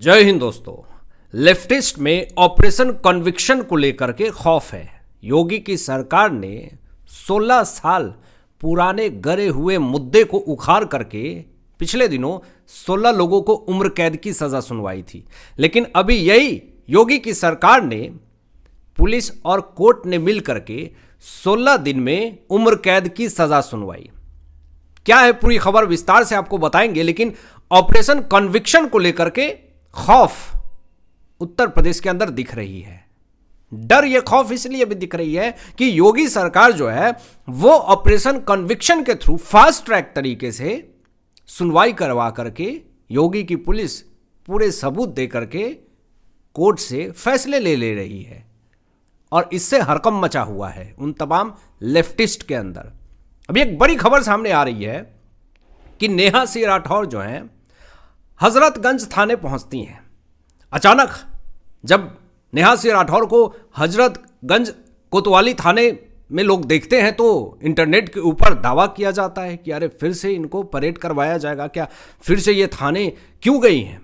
जय हिंद दोस्तों। लेफ्टिस्ट में ऑपरेशन कन्विक्शन को लेकर के खौफ है। योगी की सरकार ने 16 साल पुराने गरे हुए मुद्दे को उखाड़ करके पिछले दिनों 16 लोगों को उम्र कैद की सजा सुनवाई थी, लेकिन अभी यही योगी की सरकार ने, पुलिस और कोर्ट ने मिल करके 16 दिन में उम्र कैद की सजा सुनवाई। क्या है पूरी खबर विस्तार से आपको बताएंगे, लेकिन ऑपरेशन कन्विक्शन को लेकर के खौफ उत्तर प्रदेश के अंदर दिख रही है। डर, यह खौफ इसलिए भी दिख रही है कि योगी सरकार जो है वो ऑपरेशन कन्विक्शन के थ्रू फास्ट ट्रैक तरीके से सुनवाई करवा करके योगी की पुलिस पूरे सबूत दे करके कोर्ट से फैसले ले रही है, और इससे हड़कंप मचा हुआ है उन तमाम लेफ्टिस्ट के अंदर। अभी एक बड़ी खबर सामने आ रही है कि नेहा सिंह राठौर जो हैं हजरतगंज थाने पहुंचती हैं। अचानक जब नेहा सिंह राठौर को हजरतगंज कोतवाली थाने में लोग देखते हैं तो इंटरनेट के ऊपर दावा किया जाता है कि अरे फिर से इनको परेड करवाया जाएगा क्या, फिर से ये थाने क्यों गई हैं।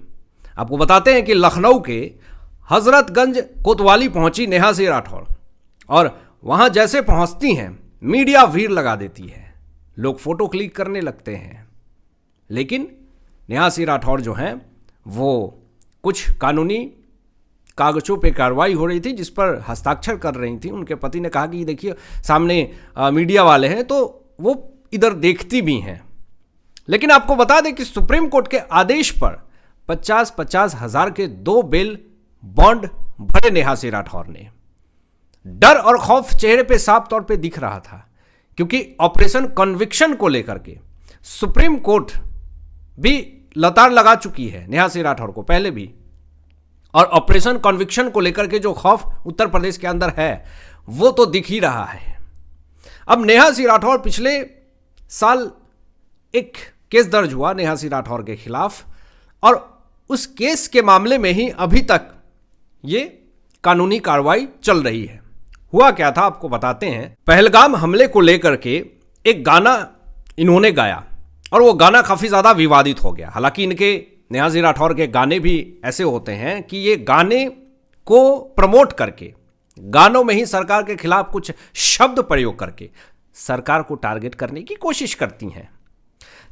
आपको बताते हैं कि लखनऊ के हजरतगंज कोतवाली पहुंची नेहा सिंह राठौर, और वहां जैसे पहुंचती हैं मीडिया भीड़ लगा देती है, लोग फोटो क्लिक करने लगते हैं। लेकिन नेहा सिंह राठौर जो हैं वो कुछ कानूनी कागजों पे कार्रवाई हो रही थी जिस पर हस्ताक्षर कर रही थी। उनके पति ने कहा कि देखिए सामने मीडिया वाले हैं, तो वो इधर देखती भी हैं। लेकिन आपको बता दें कि सुप्रीम कोर्ट के आदेश पर 50-50 हज़ार के 2 बेल बॉन्ड भरे नेहा सिंह राठौर ने। डर और खौफ चेहरे पे साफ तौर पे दिख रहा था, क्योंकि ऑपरेशन कन्विक्शन को लेकर के सुप्रीम कोर्ट भी लतार लगा चुकी है नेहा सिंह राठौर को पहले भी, और ऑपरेशन कन्विक्शन को लेकर के जो खौफ उत्तर प्रदेश के अंदर है वो तो दिख ही रहा है। अब नेहा सिंह राठौर, पिछले साल एक केस दर्ज हुआ नेहा सिंह राठौर के खिलाफ, और उस केस के मामले में ही अभी तक ये कानूनी कार्रवाई चल रही है। हुआ क्या था आपको बताते हैं। पहलगाम हमले को लेकर के एक गाना इन्होंने गाया और वो गाना काफी ज्यादा विवादित हो गया। हालांकि इनके नेहा सिंह राठौर के गाने भी ऐसे होते हैं कि ये गाने को प्रमोट करके, गानों में ही सरकार के खिलाफ कुछ शब्द प्रयोग करके सरकार को टारगेट करने की कोशिश करती हैं।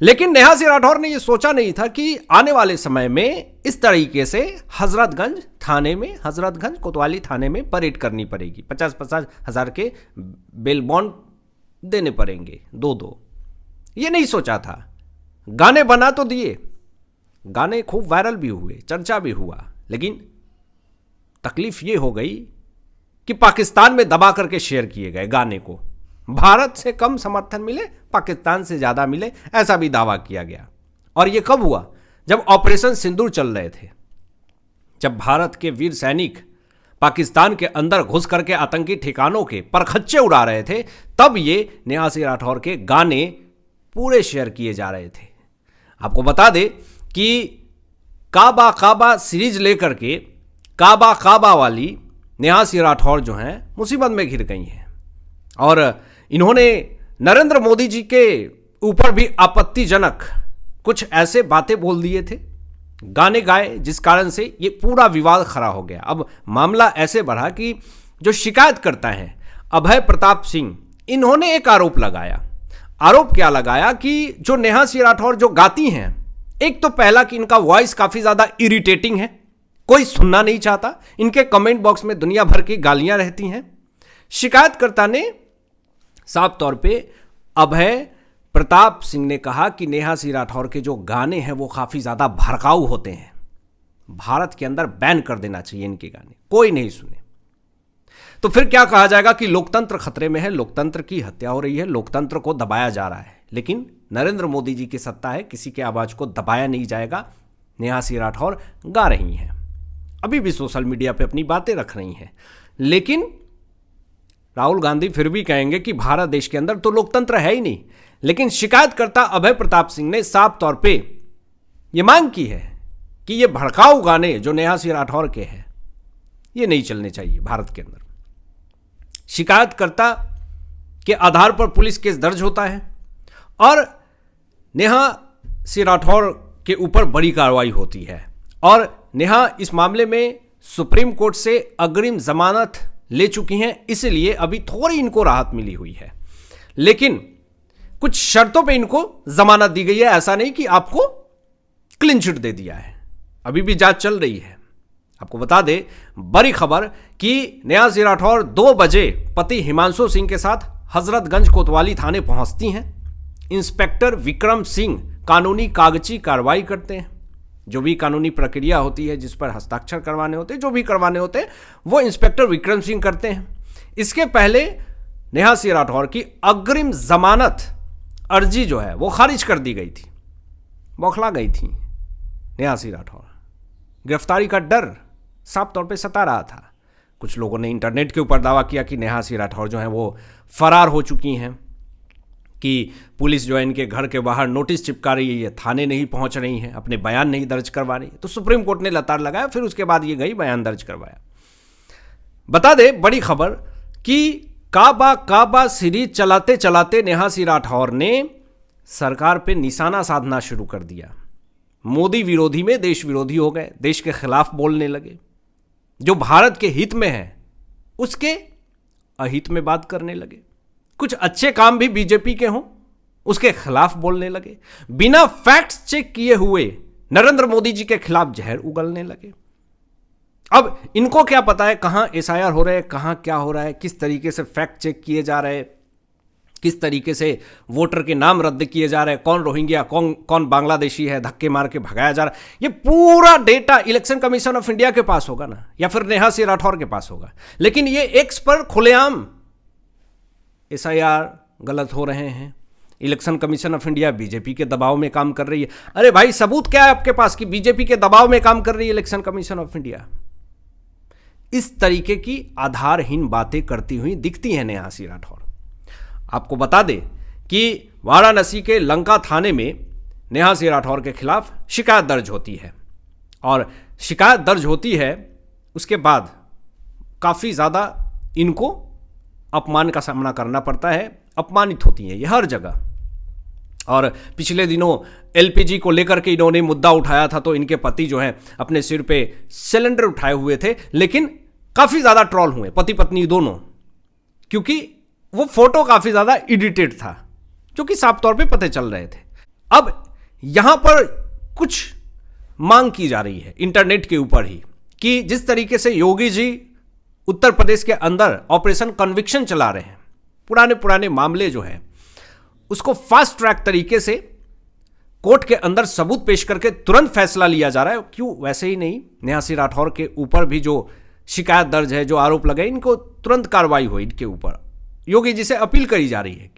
लेकिन नेहा सिंह राठौर ने यह सोचा नहीं था कि आने वाले समय में इस तरीके से हजरतगंज थाने में, हजरतगंज कोतवाली थाने में परेड करनी पड़ेगी। 50-50 हज़ार के बेल बॉन्ड देने पड़ेंगे, 2-2। ये नहीं सोचा था। गाने बना तो दिए, गाने खूब वायरल भी हुए, चर्चा भी हुआ, लेकिन तकलीफ ये हो गई कि पाकिस्तान में दबा करके शेयर किए गए गाने को। भारत से कम समर्थन मिले, पाकिस्तान से ज्यादा मिले, ऐसा भी दावा किया गया। और ये कब हुआ? जब ऑपरेशन सिंदूर चल रहे थे, जब भारत के वीर सैनिक पाकिस्तान के अंदर घुस करके आतंकी ठिकानों के परखच्चे उड़ा रहे थे, तब ये नेहा सिंह राठौर के गाने पूरे शेयर किए जा रहे थे। आपको बता दे कि काबा काबा सीरीज लेकर के काबा काबा वाली नेहा सिंह राठौर जो हैं मुसीबत में घिर गई हैं, और इन्होंने नरेंद्र मोदी जी के ऊपर भी आपत्तिजनक कुछ ऐसे बातें बोल दिए थे, गाने गाए, जिस कारण से ये पूरा विवाद खड़ा हो गया। अब मामला ऐसे बढ़ा कि जो शिकायत करता है अभय प्रताप सिंह, इन्होंने एक आरोप लगाया। आरोप क्या लगाया कि जो नेहा सिंह राठौर जो गाती हैं, एक तो पहला कि इनका वॉइस काफी ज्यादा इरिटेटिंग है, कोई सुनना नहीं चाहता, इनके कमेंट बॉक्स में दुनिया भर की गालियां रहती हैं। शिकायतकर्ता ने साफ तौर पे अभय प्रताप सिंह ने कहा कि नेहा सिंह राठौर के जो गाने हैं वो काफी ज्यादा भड़काऊ होते हैं, भारत के अंदर बैन कर देना चाहिए इनके गाने, कोई नहीं सुने। तो फिर क्या कहा जाएगा कि लोकतंत्र खतरे में है, लोकतंत्र की हत्या हो रही है, लोकतंत्र को दबाया जा रहा है। लेकिन नरेंद्र मोदी जी की सत्ता है, किसी के आवाज को दबाया नहीं जाएगा। नेहा सिंह राठौर गा रही हैं, अभी भी सोशल मीडिया पे अपनी बातें रख रही हैं, लेकिन राहुल गांधी फिर भी कहेंगे कि भारत देश के अंदर तो लोकतंत्र है ही नहीं। लेकिन शिकायतकर्ता अभय प्रताप सिंह ने साफ तौर पे ये मांग की है कि ये भड़काऊ गाने जो नेहा सिंह राठौर के हैं ये नहीं चलने चाहिए भारत के अंदर। शिकायतकर्ता के आधार पर पुलिस केस दर्ज होता है और नेहा सिंह राठौर के ऊपर बड़ी कार्रवाई होती है और नेहा इस मामले में सुप्रीम कोर्ट से अग्रिम जमानत ले चुकी हैं, इसलिए अभी थोड़ी इनको राहत मिली हुई है, लेकिन कुछ शर्तों पे इनको जमानत दी गई है। ऐसा नहीं कि आपको क्लीन चिट दे दिया है, अभी भी जांच चल रही है। आपको बता दे बड़ी खबर कि नेहा सिंह राठौर 2 बजे पति हिमांशु सिंह के साथ हजरतगंज कोतवाली थाने पहुंचती हैं। इंस्पेक्टर विक्रम सिंह कानूनी कागजी कार्रवाई करते हैं। जो भी कानूनी प्रक्रिया होती है, जिस पर हस्ताक्षर करवाने होते हैं, जो भी करवाने होते हैं, वो इंस्पेक्टर विक्रम सिंह करते हैं। इसके पहले नेहा सिंह राठौर की अग्रिम जमानत अर्जी जो है वो खारिज कर दी गई थी। बौखला गई थी नेहा सिंह राठौर। गिरफ्तारी का डर साफ तौर पे सता रहा था। कुछ लोगों ने इंटरनेट के ऊपर दावा किया कि नेहा सिंह राठौर जो है वो फरार हो चुकी हैं, कि पुलिस जो है इनके घर के बाहर नोटिस चिपका रही है, ये थाने नहीं पहुंच रही हैं, अपने बयान नहीं दर्ज करवा रही है। तो सुप्रीम कोर्ट ने लताड़ लगाया, फिर उसके बाद ये गई बयान दर्ज करवाया। बता दे बड़ी खबर कि काबा सीरीज चलाते चलाते नेहा सिंह राठौर ने सरकार पे निशाना साधना शुरू कर दिया। मोदी विरोधी में देश विरोधी हो गए, देश के खिलाफ बोलने लगे। जो भारत के हित में है उसके अहित में बात करने लगे। कुछ अच्छे काम भी बीजेपी के हों उसके खिलाफ बोलने लगे। बिना फैक्ट्स चेक किए हुए नरेंद्र मोदी जी के खिलाफ जहर उगलने लगे। अब इनको क्या पता है कहां एसआईआर हो रहे हैं, कहां क्या हो रहा है, किस तरीके से फैक्ट चेक किए जा रहे हैं, किस तरीके से वोटर के नाम रद्द किए जा रहे हैं, कौन रोहिंग्या कौन बांग्लादेशी है, धक्के मार के भगाया जा रहा है। ये पूरा data election commission of India के पास होगा ना, या फिर नेहा सिंह राठौर के पास होगा। लेकिन ये एक्स पर खुलेआम एसआईआर गलत हो रहे हैं। Election commission of India BJP के दबाव में काम कर रही है। अरे भाई सबूत क्या है आपके पास कि बीजेपी के दबाव में काम कर रही है इलेक्शन कमीशन ऑफ इंडिया? इस तरीके की आधारहीन बातें करती हुई दिखती है नेहा सिंह राठौर। आपको बता दें कि वाराणसी के लंका थाने में नेहा सिंह राठौर के खिलाफ शिकायत दर्ज होती है, और शिकायत दर्ज होती है उसके बाद काफ़ी ज़्यादा इनको अपमान का सामना करना पड़ता है। अपमानित होती है ये हर जगह। और पिछले दिनों एलपीजी को लेकर के इन्होंने मुद्दा उठाया था, तो इनके पति जो हैं अपने सिर पे सिलेंडर उठाए हुए थे, लेकिन काफ़ी ज़्यादा ट्रोल हुए पति पत्नी दोनों, क्योंकि वो फोटो काफ़ी ज़्यादा एडिटेड था, जो कि साफ तौर पे पते चल रहे थे। अब यहां पर कुछ मांग की जा रही है इंटरनेट के ऊपर ही, कि जिस तरीके से योगी जी उत्तर प्रदेश के अंदर ऑपरेशन कन्विक्शन चला रहे हैं, पुराने मामले जो हैं उसको फास्ट ट्रैक तरीके से कोर्ट के अंदर सबूत पेश करके तुरंत फैसला लिया जा रहा है। क्यों वैसे ही नहीं, नेहा सिंह राठौर के ऊपर भी जो शिकायत दर्ज है, जो आरोप लगे, इनको तुरंत कार्रवाई हो इनके ऊपर। योगी जी से अपील करी जा रही है,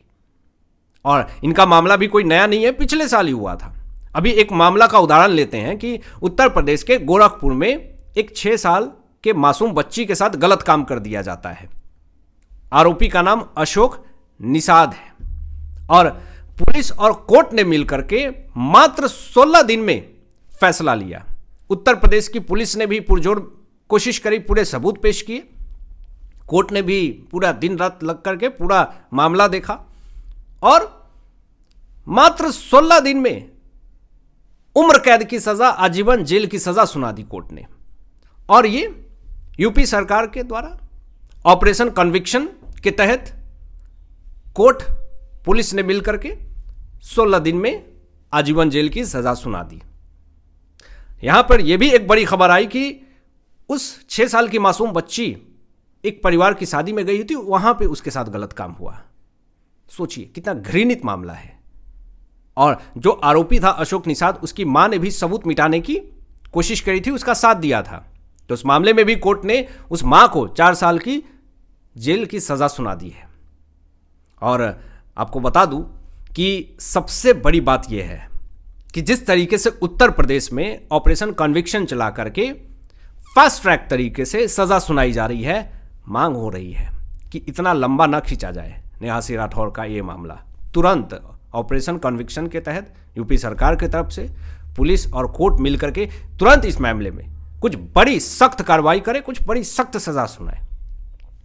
और इनका मामला भी कोई नया नहीं है, पिछले साल ही हुआ था। अभी एक मामला का उदाहरण लेते हैं कि उत्तर प्रदेश के गोरखपुर में एक 6 साल के मासूम बच्ची के साथ गलत काम कर दिया जाता है। आरोपी का नाम अशोक निषाद है, और पुलिस और कोर्ट ने मिलकर के मात्र 16 दिन में फैसला लिया। उत्तर प्रदेश की पुलिस ने भी पुरजोर कोशिश करी, पूरे सबूत पेश किए। कोर्ट ने भी पूरा दिन रात लग करके पूरा मामला देखा, और मात्र 16 दिन में उम्र कैद की सजा, आजीवन जेल की सजा सुना दी कोर्ट ने। और ये यूपी सरकार के द्वारा ऑपरेशन कन्विक्शन के तहत कोर्ट पुलिस ने मिलकर के 16 दिन में आजीवन जेल की सजा सुना दी। यहां पर यह भी एक बड़ी खबर आई कि उस 6 साल की मासूम बच्ची एक परिवार की शादी में गई थी, वहां पे उसके साथ गलत काम हुआ। सोचिए कितना घृणित मामला है। और जो आरोपी था अशोक निषाद, उसकी मां ने भी सबूत मिटाने की कोशिश करी थी, उसका साथ दिया था। तो उस मामले में भी कोर्ट ने उस मां को 4 साल की जेल की सजा सुना दी है। और आपको बता दूं कि सबसे बड़ी बात यह है कि जिस तरीके से उत्तर प्रदेश में ऑपरेशन कन्विक्शन चला करके फास्ट ट्रैक तरीके से सजा सुनाई जा रही है, मांग हो रही है कि इतना लंबा ना खींचा जाए नेहा सिंह राठौर का ये मामला। तुरंत ऑपरेशन कन्विक्शन के तहत यूपी सरकार की तरफ से पुलिस और कोर्ट मिलकर के तुरंत इस मामले में कुछ बड़ी सख्त कार्रवाई करे, कुछ बड़ी सख्त सजा सुनाए।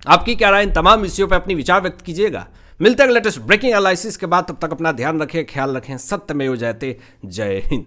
आपकी क्या राय इन तमाम विषयों पर अपनी विचार व्यक्त कीजिएगा। मिलते हैं लेटेस्ट ब्रेकिंग एनालिसिस के बाद, तब तक अपना ध्यान रखें, ख्याल रखें। सत्यमेव जयते। जय हिंद।